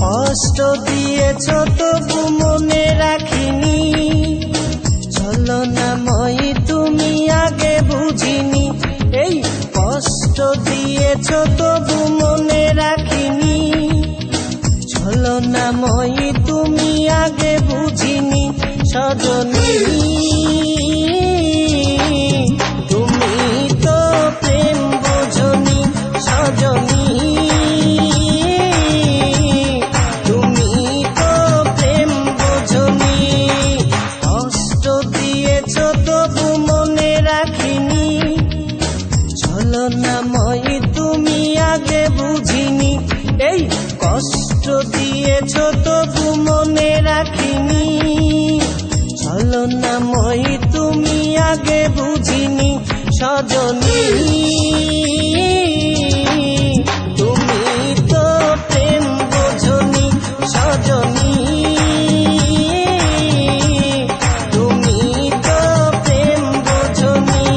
কষ্ট দিয়েছ তবু মনে রাখিনি, ছলনাময়ী তুমি আগে বুঝিনি। এই কষ্ট দিয়েছ তবু মনে রাখিনি, ছলনাময়ী তুমি আগে বুঝিনি। সজনী তুমি তো প্রেম বোঝনি, সজনী ছলনাময়ী তুমি আগে বুঝিনি। এই কষ্ট দিয়েছ তবু মনে রাখিনি, ছলনাময়ী তুমি আগে বুঝিনি। সজনী তুমি তো প্রেম বোঝনি, সজনী তুমি তো প্রেম বোঝনি।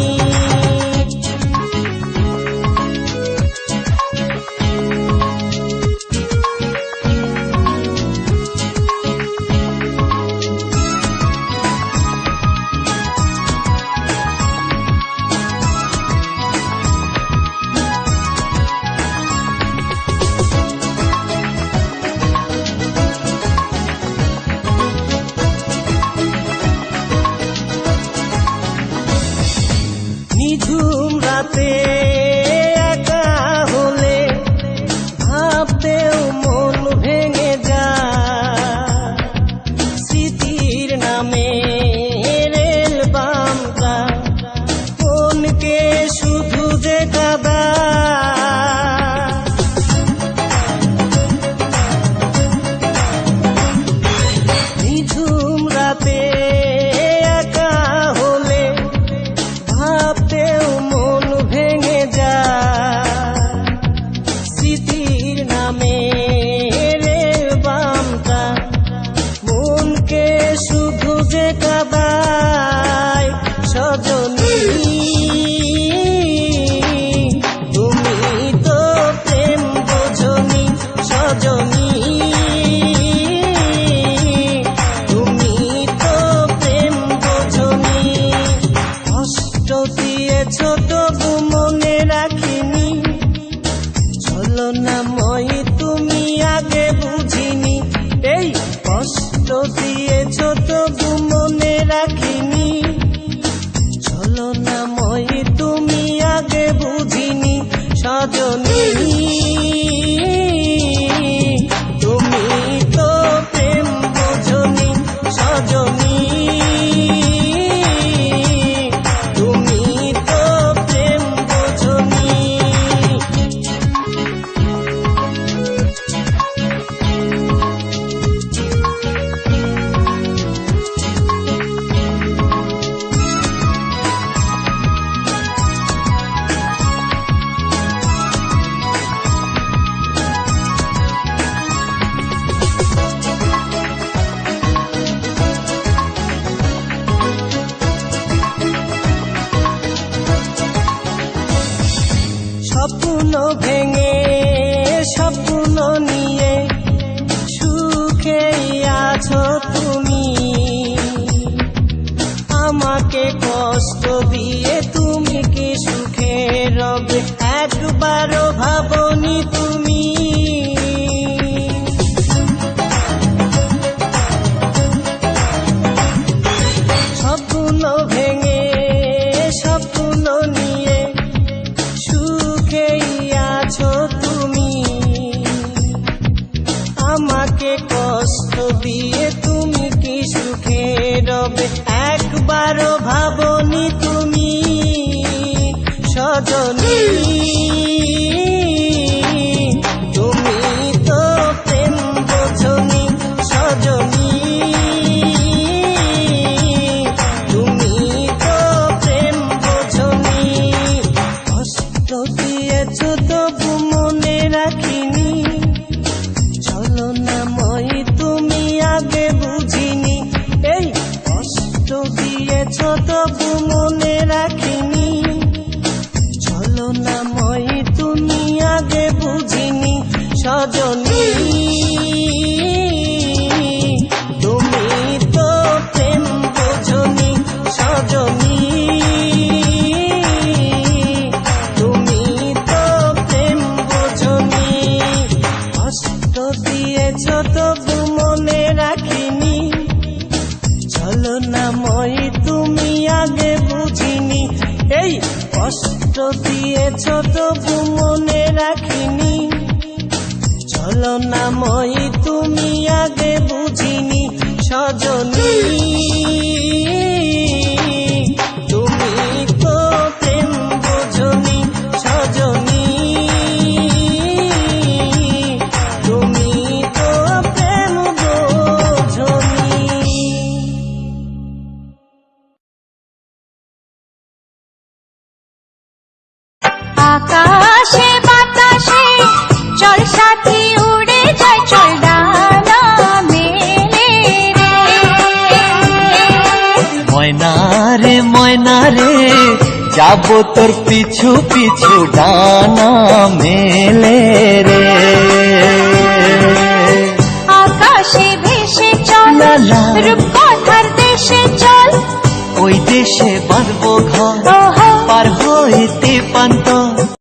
নিঝুম রাতে একা হলে ভাবতেও মন ভেঙে যায়, স্মৃতির নামে রেল বামটা মনকে শুধু যে কাঁদায়। নিঝুম রাতে একা হলে ভাবতেও মন ভেঙে যায়, স্মৃতির নামে রেল বামটা মনকে শুধু যে কাঁদায়। সজনী তুমি তো প্রেম বোঝনি, সজনী তুমি তো প্রেম বোঝনি। কষ্ট দিয়েছ তবু মনে রাখিনি, ছলনাময়ী তুমি আগে বুঝিনি। এই কষ্ট দিয়েছ তবু মনে রাখিনি, ছলনাময়ী তুমি আগে বুঝিনি। সজনী তুমি তো প্রেম বোঝনি, সজনী তুমি তো প্রেম বোঝনি। স্বপ্ন ভেঙে স্বপ্ন নিয়ে সুখেই আছো তুমি, আমাকে কষ্ট দিয়ে তুমি কি সুখে রবে একবারও ভাবনি তুমি। স্বপ্ন ভেঙে স্বপ্ন নিয়ে সুখেই আছো তুমি, আমাকে কষ্ট দিয়ে তুমি কি সুখে রবে একবারও ভাবনি তুমি। সজনী তুমি তো প্রেম বোঝনি, দিয়েছ তবু মনে রাখিনি, ছলনাময়ী তুমি আগে বুঝিনি। এই কষ্ট দিয়েছ তবু মনে রাখিনি, ছলনাময়ী তুমি আগে বুঝিনি। সজনী তুমি তো প্রেম বোঝনি, সজনী তুমি তো প্রেম বোঝনি। আকাশে বাতাসে চল সাথী উড়ে যায়, চল ডানা মেলে রে। ময়না রে ময়না রে, যাবো তোর পিছু পিছু ডানা মেলে রে। আকাশে ভেসে চল লালা। রূপকথার দেশে চল, ওই দেশে বাঁধবো ঘর, ওহো পার হইতে পান্ত